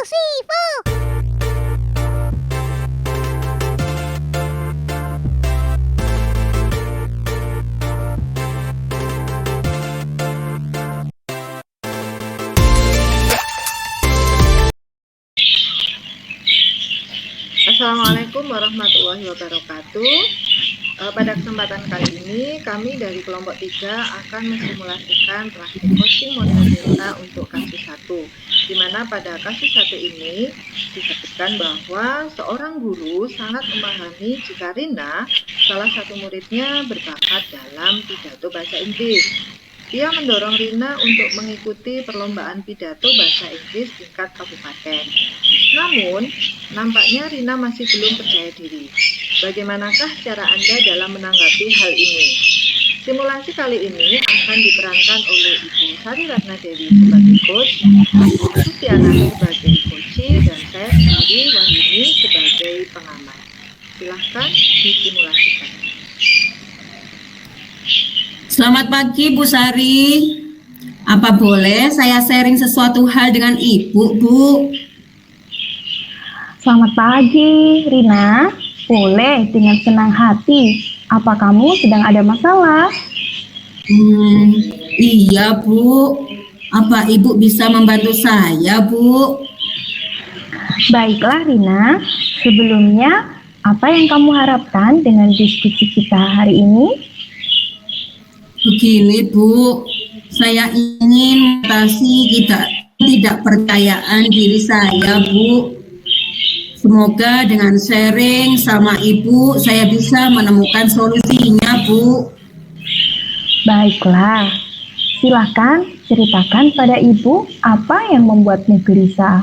Sifu. Assalamualaikum warahmatullahi wabarakatuh. Pada kesempatan kali ini kami dari kelompok 3 akan mensimulasikan praktik coaching model Rina untuk kasus 1, di mana pada kasus 1 ini disebutkan bahwa seorang guru sangat memahami jika Rina, salah satu muridnya, berbakat dalam pidato bahasa Inggris. Dia mendorong Rina untuk mengikuti perlombaan pidato bahasa Inggris tingkat kabupaten. Namun, nampaknya Rina masih belum percaya diri. Bagaimanakah cara Anda dalam menanggapi hal ini? Simulasi kali ini akan diperankan oleh Ibu Sari Ratna Dewi sebagai coach, Ibu Susiana sebagai coach, dan saya sendiri, Wahyuni, sebagai pengamat. Silahkan disimulasikan. Selamat pagi Bu Sari. Apa boleh saya sharing sesuatu hal dengan Ibu, Bu? Selamat pagi, Rina. Boleh dengan senang hati. Apa kamu sedang ada masalah? Iya, Bu. Apa Ibu bisa membantu saya, Bu? Baiklah, Rina. Sebelumnya, apa yang kamu harapkan dengan diskusi kita hari ini? Begini, Bu. Saya ingin mengatasi tidak percayaan diri saya, Bu. Semoga dengan sharing sama Ibu, saya bisa menemukan solusinya, Bu. Baiklah, silakan ceritakan pada Ibu apa yang membuatmu gelisah.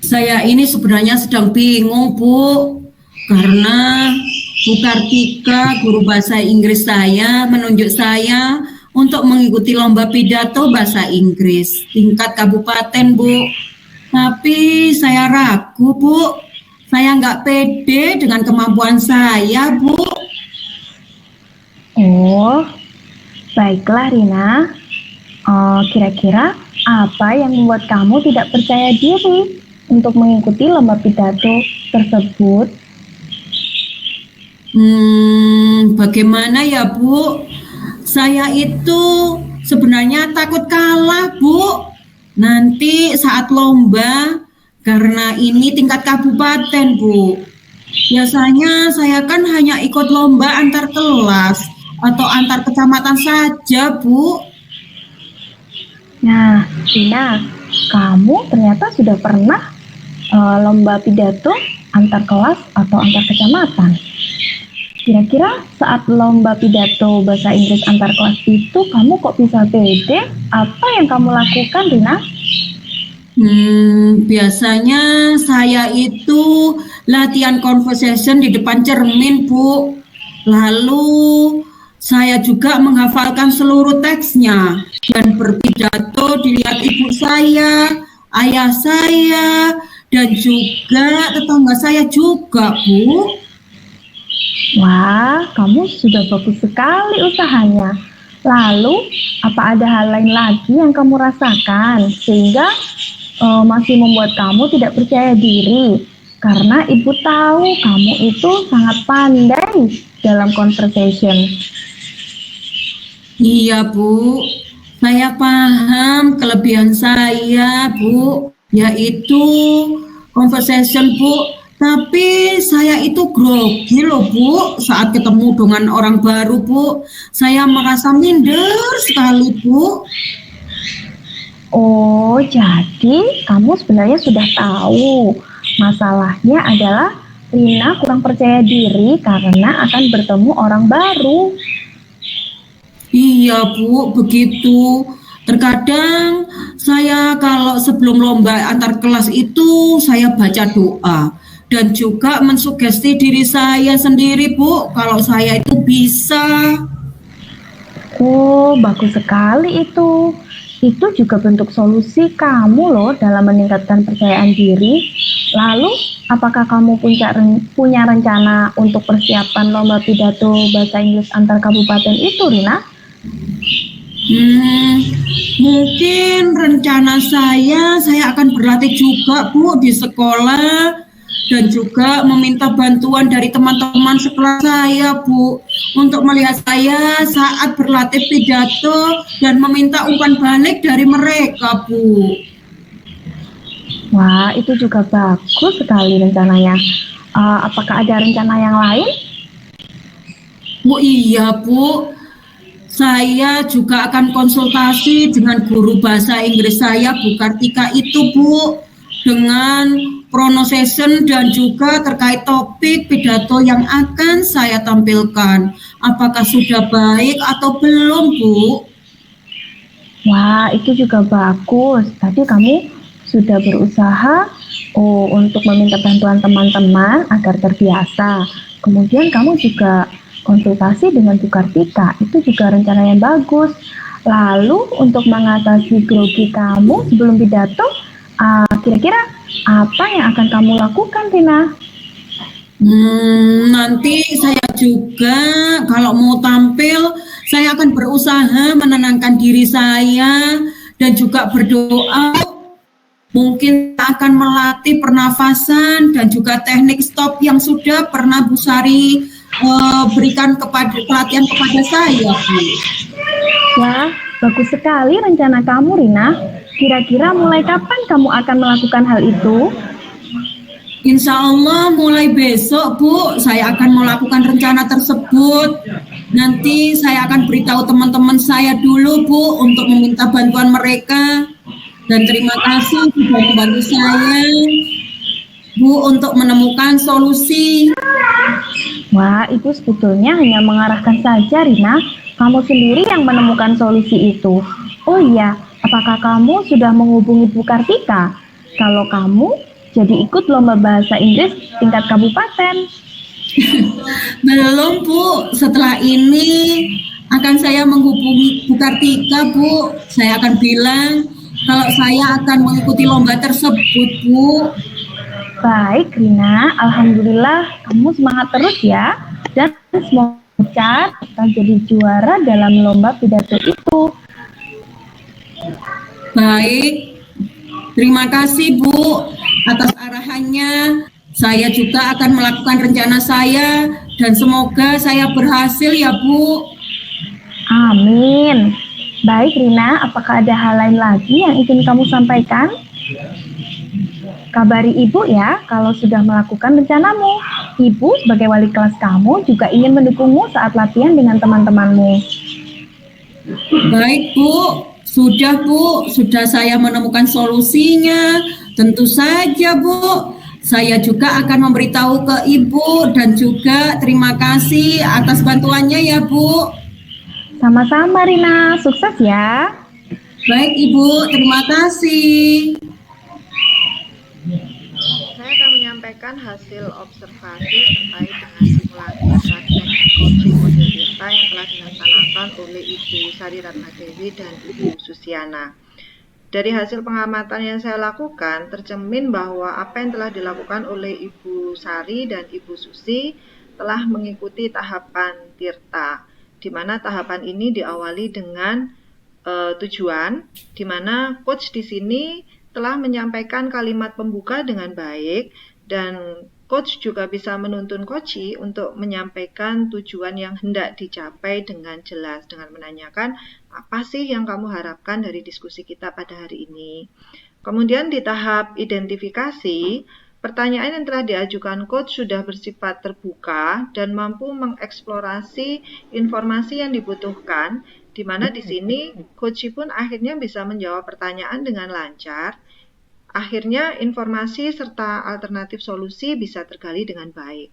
Saya ini sebenarnya sedang bingung, Bu. Karena Bu Kartika, guru bahasa Inggris saya, menunjuk saya untuk mengikuti lomba pidato bahasa Inggris tingkat kabupaten, Bu. Tapi saya ragu, Bu. Saya nggak pede dengan kemampuan saya, Bu. Oh, baiklah Rina. Kira-kira apa yang membuat kamu tidak percaya diri untuk mengikuti lomba pidato tersebut? Bagaimana ya, Bu? Saya itu sebenarnya takut kalah, Bu. Nanti saat lomba, karena ini tingkat kabupaten, Bu. Biasanya saya kan hanya ikut lomba antar kelas atau antar kecamatan saja, Bu. Nah, Rina, kamu ternyata sudah pernah lomba pidato antar kelas atau antar kecamatan. Kira-kira saat lomba pidato bahasa Inggris antar kelas itu kamu kok bisa pede? Apa yang kamu lakukan, Rina? Biasanya saya itu latihan conversation di depan cermin, Bu. Lalu saya juga menghafalkan seluruh teksnya dan berpidato dilihat ibu saya, ayah saya, dan juga tetangga saya juga, Bu. Wah, kamu sudah bagus sekali usahanya. Lalu, apa ada hal lain lagi yang kamu rasakan sehingga masih membuat kamu tidak percaya diri? Karena ibu tahu kamu itu sangat pandai dalam conversation. Iya, Bu. Saya paham kelebihan saya, Bu, yaitu conversation, Bu. Tapi saya itu grogi loh, Bu, saat ketemu dengan orang baru, Bu. Saya merasa minder sekali, Bu. Oh, jadi kamu sebenarnya sudah tahu. Masalahnya adalah Rina kurang percaya diri karena akan bertemu orang baru. Iya, Bu, begitu. Terkadang saya kalau sebelum lomba antar kelas itu saya baca doa. Dan juga mensugesti diri saya sendiri, Bu, kalau saya itu bisa. Oh, bagus sekali itu. Itu juga bentuk solusi kamu loh dalam meningkatkan percayaan diri. Lalu, apakah kamu punya rencana untuk persiapan lomba pidato bahasa Inggris antar kabupaten itu, Rina? Hmm, mungkin rencana saya akan berlatih juga Bu di sekolah dan juga meminta bantuan dari teman-teman sekelas saya Bu untuk melihat saya saat berlatih pidato dan meminta umpan balik dari mereka Bu. Wah, itu juga bagus sekali rencananya. Apakah ada rencana yang lain? Bu iya Bu, saya juga akan konsultasi dengan guru bahasa Inggris saya, Bu Kartika itu, Bu, dengan pronunciation dan juga terkait topik pidato yang akan saya tampilkan. Apakah sudah baik atau belum, Bu? Wah, itu juga bagus. Tadi kamu sudah berusaha untuk meminta bantuan teman-teman agar terbiasa. Kemudian kamu juga konsultasi dengan Bu Kartika. Itu juga rencana yang bagus. Lalu untuk mengatasi grogi kamu sebelum pidato, kira-kira apa yang akan kamu lakukan, Tina? Nanti saya juga kalau mau tampil, saya akan berusaha menenangkan diri saya dan juga berdoa. Mungkin akan melatih pernafasan dan juga teknik stop yang sudah pernah Bu Sari berikan kepada pelatihan kepada saya, Bu. Wah, bagus sekali rencana kamu, Rina. Kira-kira mulai kapan kamu akan melakukan hal itu? Insya Allah mulai besok, Bu, saya akan melakukan rencana tersebut. Nanti saya akan beritahu teman-teman saya dulu, Bu, untuk meminta bantuan mereka. Dan terima kasih sudah membantu saya, Bu, untuk menemukan solusi. Wah, itu sebetulnya hanya mengarahkan saja, Rina. Kamu sendiri yang menemukan solusi itu. Oh iya, apakah kamu sudah menghubungi Bu Kartika? Kalau kamu jadi ikut lomba bahasa Inggris tingkat kabupaten. Belum, Bu. Setelah ini akan saya menghubungi Bu Kartika, Bu. Saya akan bilang kalau saya akan mengikuti lomba tersebut, Bu. Baik, Rina. Alhamdulillah, kamu semangat terus ya. Dan semoga akan jadi juara dalam lomba pidato itu. Baik, terima kasih Bu atas arahannya. Saya juga akan melakukan rencana saya dan semoga saya berhasil ya Bu. Amin. Baik, Rina. Apakah ada hal lain lagi yang ingin kamu sampaikan? Kabari ibu ya kalau sudah melakukan rencanamu. Ibu sebagai wali kelas kamu juga ingin mendukungmu saat latihan dengan teman-temanmu. Baik Bu, sudah saya menemukan solusinya. Tentu saja Bu, saya juga akan memberitahu ke Ibu dan juga terima kasih atas bantuannya ya Bu. Sama-sama Rina, sukses ya. Baik Ibu, terima kasih. Saya akan menyampaikan hasil observasi terkait dengan simulasi praktek coaching model Tirta yang telah dilaksanakan oleh Ibu Sari Ratnadewi dan Ibu Susiana. Dari hasil pengamatan yang saya lakukan, tercermin bahwa apa yang telah dilakukan oleh Ibu Sari dan Ibu Susi telah mengikuti tahapan Tirta, di mana tahapan ini diawali dengan tujuan, di mana coach di sini telah menyampaikan kalimat pembuka dengan baik dan coach juga bisa menuntun coachee untuk menyampaikan tujuan yang hendak dicapai dengan jelas dengan menanyakan apa sih yang kamu harapkan dari diskusi kita pada hari ini. Kemudian di tahap identifikasi, pertanyaan yang telah diajukan coach sudah bersifat terbuka dan mampu mengeksplorasi informasi yang dibutuhkan, di mana di sini coach pun akhirnya bisa menjawab pertanyaan dengan lancar. Akhirnya informasi serta alternatif solusi bisa tergali dengan baik.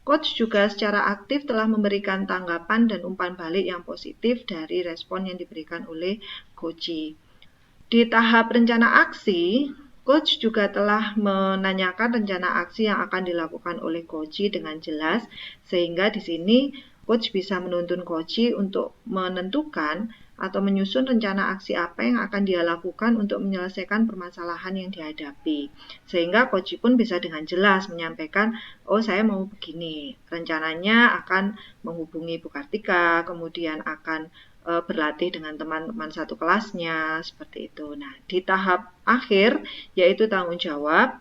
Coach juga secara aktif telah memberikan tanggapan dan umpan balik yang positif dari respon yang diberikan oleh coachee. Di tahap rencana aksi, coach juga telah menanyakan rencana aksi yang akan dilakukan oleh coachee dengan jelas, sehingga di sini coach bisa menuntun coachee untuk menentukan atau menyusun rencana aksi apa yang akan dia lakukan untuk menyelesaikan permasalahan yang dihadapi. Sehingga coach pun bisa dengan jelas menyampaikan, oh saya mau begini, rencananya akan menghubungi Bu Kartika, kemudian akan berlatih dengan teman-teman satu kelasnya, seperti itu. Nah, di tahap akhir, yaitu tanggung jawab,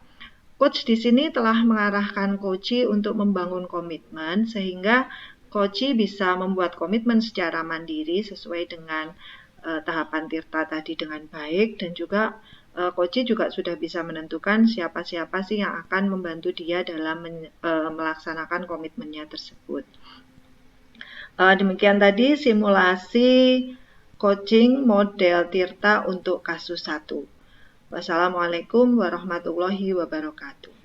coach di sini telah mengarahkan coachee untuk membangun komitmen, sehingga coachee bisa membuat komitmen secara mandiri sesuai dengan tahapan Tirta tadi dengan baik, dan juga coachee juga sudah bisa menentukan siapa-siapa sih yang akan membantu dia dalam melaksanakan komitmennya tersebut. Demikian tadi simulasi coaching model Tirta untuk kasus 1. Wassalamualaikum warahmatullahi wabarakatuh.